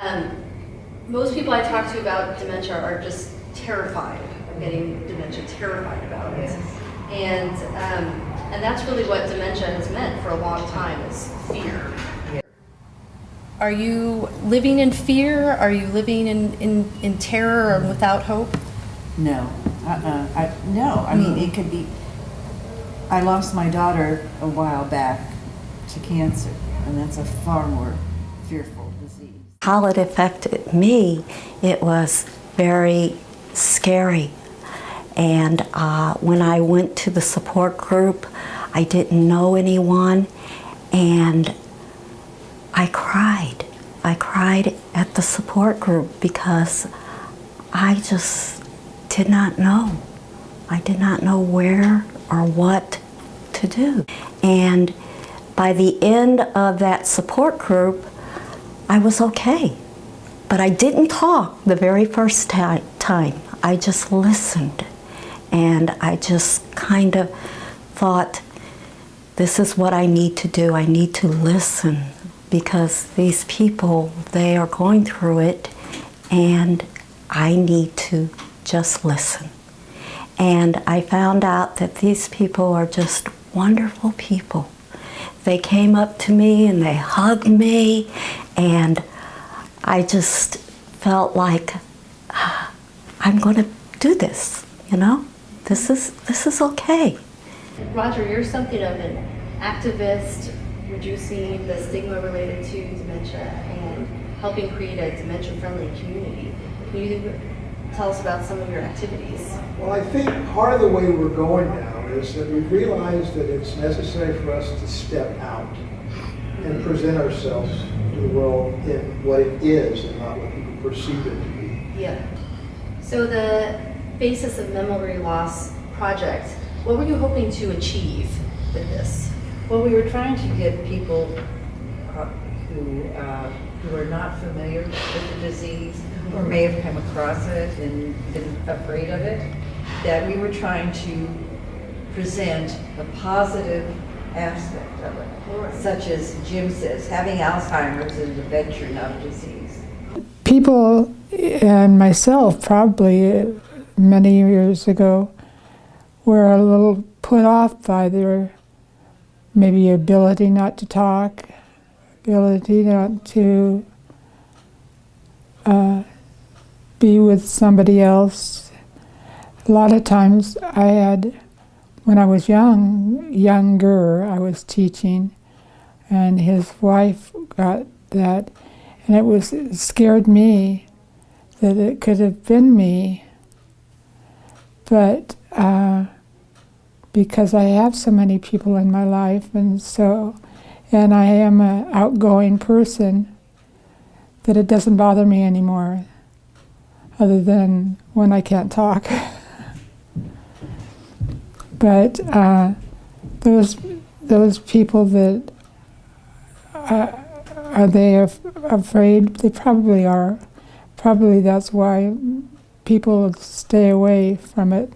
Um, Most people I talk to about dementia are just terrified of getting dementia, terrified about it. And that's really what dementia has meant for a long time, is fear. Are you living in fear? Are you living in terror and without hope? No. No. I mean, it could be. I lost my daughter a while back to cancer, and that's a far more fearful disease. How it affected me, it was very scary. And when I went to the support group, I didn't know anyone, and I cried. I cried at the support group because I just did not know. I did not know where or what to do. And by the end of that support group, I was okay. But I didn't talk the very first time. I just listened. And I just kind of thought, this is what I need to do. I need to listen, because these people, they are going through it, and I need to just listen. And I found out that these people are just wonderful people. They came up to me and they hugged me, and I just felt like, I'm going to do this, you know? This is okay. Roger, you're something of an activist, reducing the stigma related to dementia and helping create a dementia-friendly community. Can you tell us about some of your activities? Well, I think part of the way we're going now is that we've realized that it's necessary for us to step out and present ourselves to the world in what it is and not what people perceive it to be. Yeah. So the Faces of Memory Loss project, what were you hoping to achieve with this? Well, we were trying to get people who are not familiar with the disease or may have come across it and been afraid of it, that we were trying to present a positive aspect of it, such as Jim says, having Alzheimer's is a veteran of disease. People and myself probably many years ago were a little put off by their maybe ability not to talk, ability not to be with somebody else. A lot of times I had, when I was younger, I was teaching, and his wife got that, and it scared me that it could have been me, but because I have so many people in my life, and I am an outgoing person, that it doesn't bother me anymore, other than when I can't talk. But those people that are they afraid? They probably are. Probably that's why people stay away from it,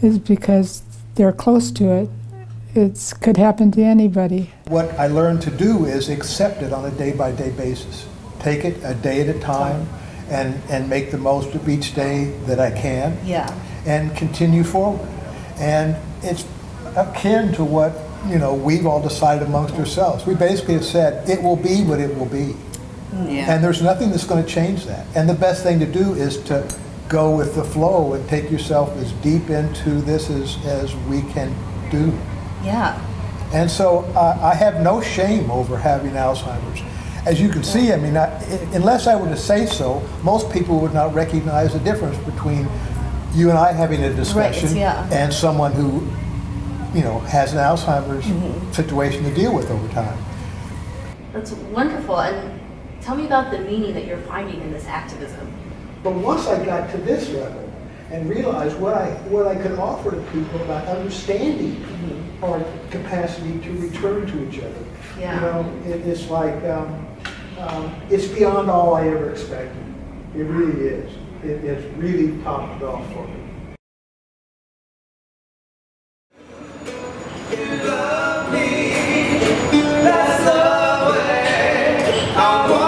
is because they're close to it. It could happen to anybody. What I learned to do is accept it on a day-by-day basis. Take it a day at a time and make the most of each day that I can. Yeah. And continue forward. And it's akin to what, we've all decided amongst ourselves. We basically have said, it will be what it will be. Yeah. And there's nothing that's going to change that. And the best thing to do is to go with the flow and take yourself as deep into this as we can do. Yeah. And so I have no shame over having Alzheimer's. As you can see, I mean, unless I were to say so, most people would not recognize the difference between you and I having a discussion and someone who, has an Alzheimer's situation to deal with over time. That's wonderful. And tell me about the meaning that you're finding in this activism. But once I got to this level and realized what I could offer to people about understanding our capacity to return to each other, it's like it's beyond all I ever expected. It really is. It's really topped it off for me. You love me, that's the way I want.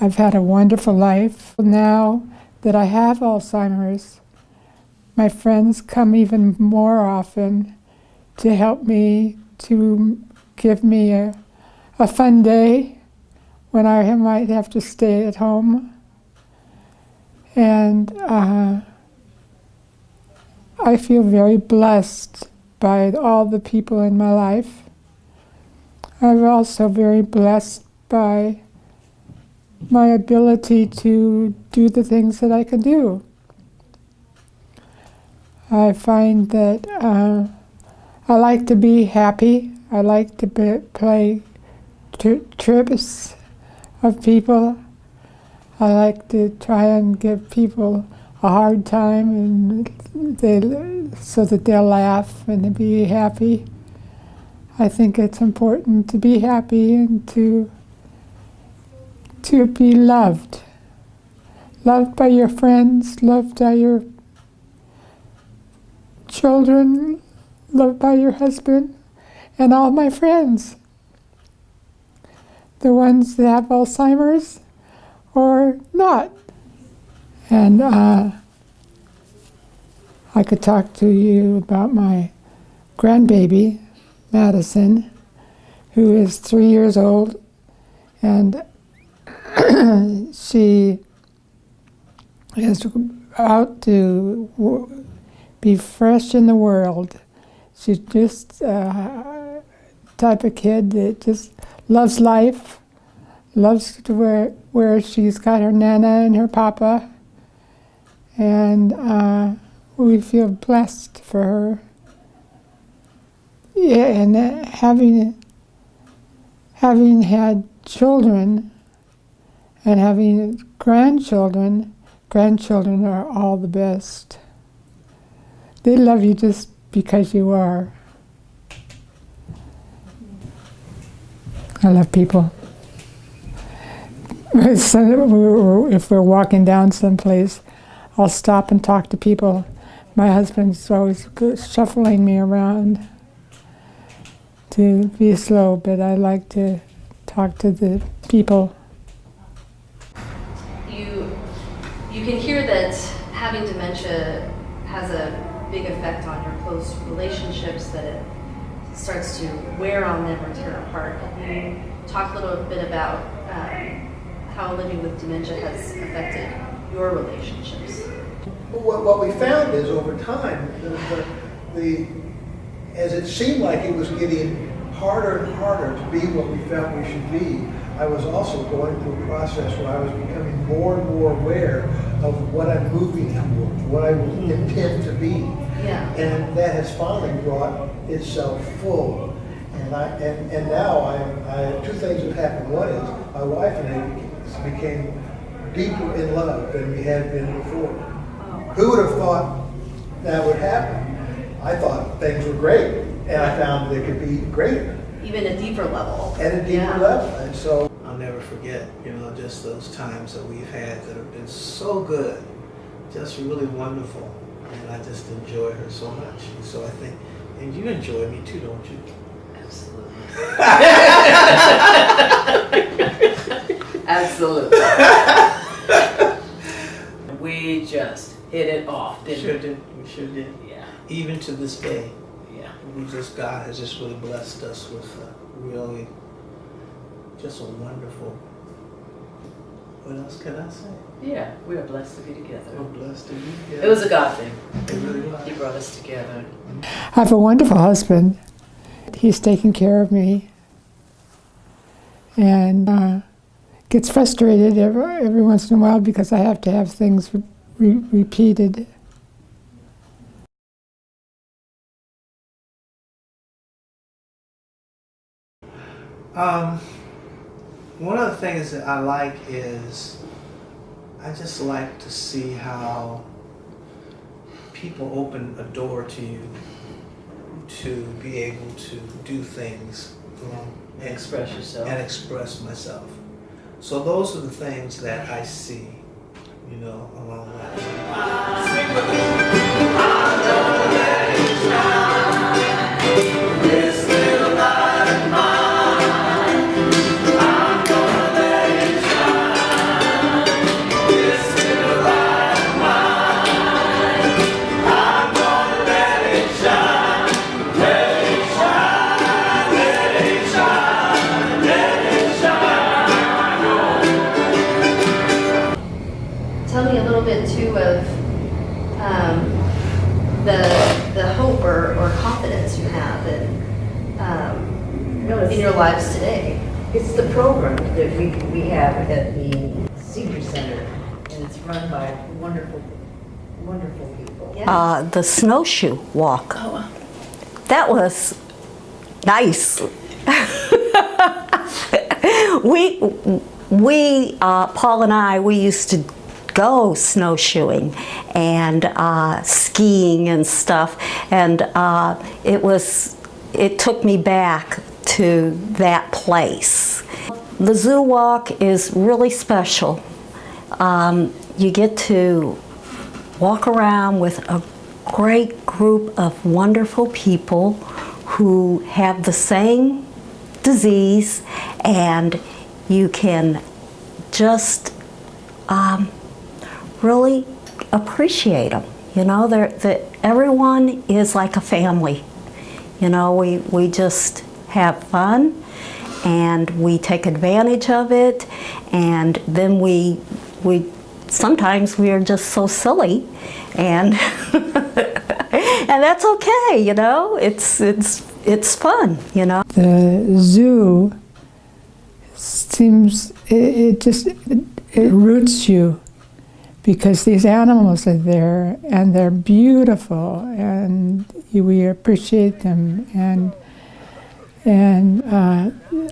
I've had a wonderful life. Now that I have Alzheimer's, my friends come even more often to help me, to give me a fun day when I might have to stay at home. And I feel very blessed by all the people in my life. I'm also very blessed by my ability to do the things that I can do. I find that I like to be happy. I like to play trips of people. I like to try and give people a hard time so that they'll laugh and be happy. I think it's important to be happy and to be loved. Loved by your friends, loved by your children, loved by your husband, and all my friends. The ones that have Alzheimer's or not. And I could talk to you about my grandbaby, Madison, who is 3 years old, and she is out to be fresh in the world. She's just type of kid that just loves life, loves to where she's got her nana and her papa, and we feel blessed for her. Yeah, and having had children and having grandchildren are all the best. They love you just because you are. I love people. If we're walking down someplace, I'll stop and talk to people. My husband's always shuffling me around to be slow, but I like to talk to the people. You can hear that having dementia has a big effect on your close relationships, that it starts to wear on them or tear apart. Can you talk a little bit about how living with dementia has affected your relationships? What we found is over time, as it seemed like it was getting harder and harder to be what we felt we should be, I was also going through a process where I was becoming more and more aware of what I'm moving towards, what I intend to be. Yeah. And that has finally brought itself full. And now I two things have happened. One is my wife and I became deeper in love than we had been before. Who would have thought that would happen? I thought things were great, and I found they could be greater. Even a deeper level. At a deeper level, and so I'll never forget, just those times that we've had that have been so good, just really wonderful, and I just enjoy her so much. And so I think, and you enjoy me too, don't you? Absolutely. We just hit it off, didn't Sure did. We sure did. Yeah. Even to this day, Yeah. God has just really blessed us with really just a wonderful. What else can I say? Yeah, we are blessed to be together. We're blessed to be together. It was a God thing. It really was. He brought us together. I have a wonderful husband. He's taking care of me and gets frustrated every once in a while because I have to have things repeated. One of the things that I like is I just like to see how people open a door to you to be able to do things and Express yourself. and express myself. So those are the things that I see, along that way. the hope or confidence you have in your lives today. It's the program that we have at the senior center, and it's run by wonderful, wonderful people. The snowshoe walk. That was nice. Paul and I, we used to go snowshoeing and skiing and stuff, and it took me back to that place. The zoo walk is really special. You get to walk around with a great group of wonderful people who have the same disease, and you can just really appreciate them. You know, everyone is like a family. You know, we just have fun and we take advantage of it, and then we sometimes we are just so silly, and and that's okay. You know, it's fun. You know, The zoo seems it roots you, because these animals are there and they're beautiful, and we appreciate them, and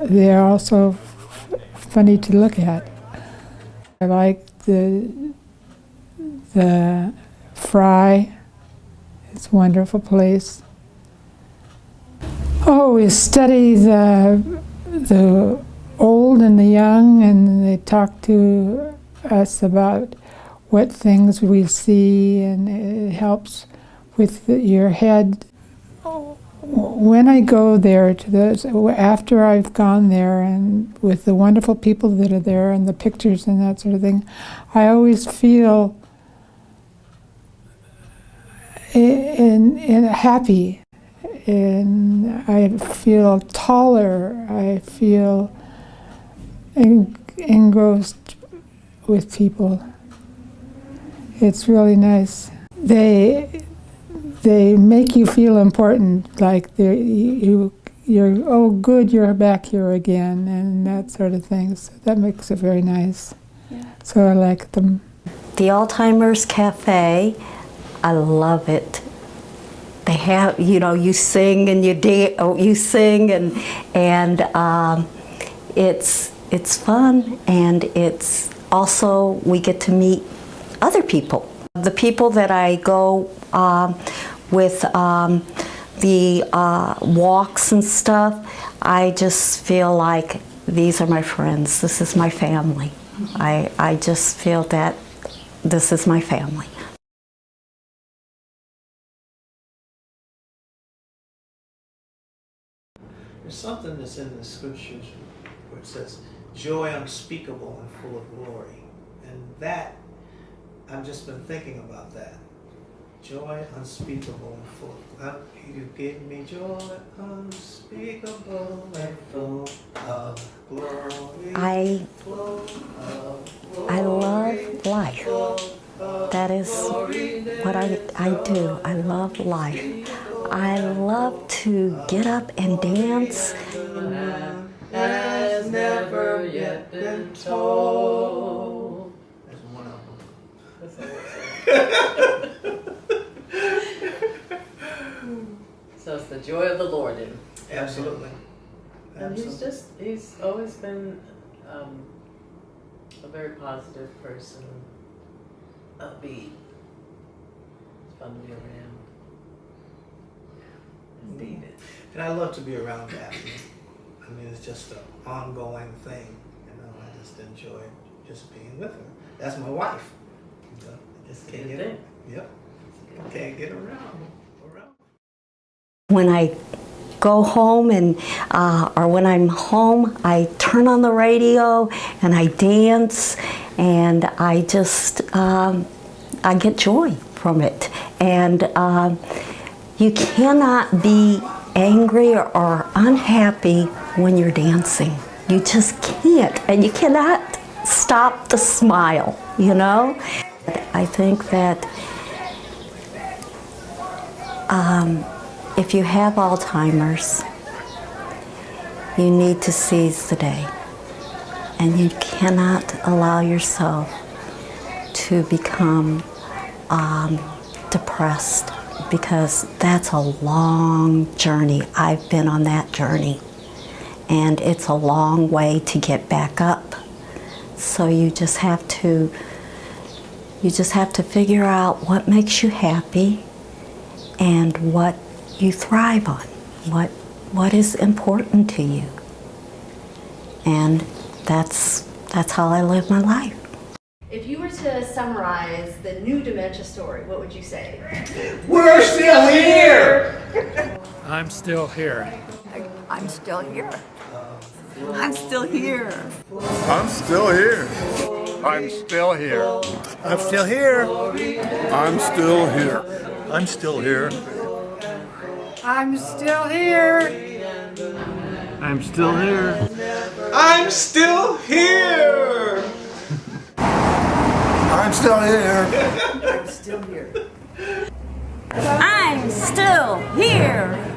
they're also funny to look at. I like the Fry. It's a wonderful place. Oh, we study the old and the young, and they talk to us about what things we see, and it helps with your head. When I go there to those, after I've gone there and with the wonderful people that are there and the pictures and that sort of thing, I always feel happy, and I feel taller. I feel engrossed with people. It's really nice. They make you feel important, like you're oh good, you're back here again, and that sort of thing. So that makes it very nice. Yeah. So I like them. the Alzheimer's Cafe, I love it. They have, you know, you sing and you sing, and it's fun, and it's also, we get to meet other people. The people that I go with the walks and stuff, I just feel like these are my friends. This is my family. I just feel that this is my family. There's something that's in the scriptures where it says, joy unspeakable and full of glory. And that, I've just been thinking about that. Joy unspeakable and full of, you give me joy unspeakable and full of glory. I love life. That is what I do. I love life. I love to get up and dance. Has never yet been told. That's one of them. So it's the joy of the Lord in him. Absolutely. And he's always been a very positive person, upbeat. It's fun to be around. Indeed. And I love to be around that. I mean, it's just an ongoing thing. You know, I just enjoy just being with her. That's my wife. You know, I just can't get her. Yep. Can't get around. When I go home or when I'm home, I turn on the radio and I dance, and I just, I get joy from it. And you cannot be angry or unhappy when you're dancing. You just can't, and you cannot stop the smile, you know? I think that If you have Alzheimer's, you need to seize the day. And you cannot allow yourself to become depressed, because that's a long journey. I've been on that journey. And it's a long way to get back up. So you just have to figure out what makes you happy and what you thrive on, what is important to you. And that's how I live my life. If you were to summarize the new Dementia Story, what would you say? We're still here! I'm still here. I'm still here. I'm still here. I'm still here. I'm still here. I'm still here. I'm still here. I'm still here. I'm still here. I'm still here. I'm still here! I'm still here. I'm still here. I'm still here.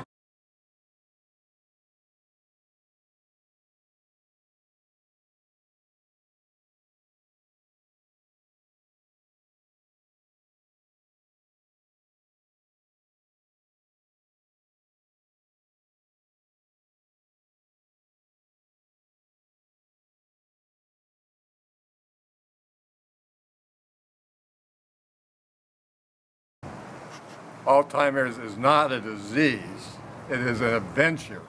Alzheimer's is not a disease. It is an adventure.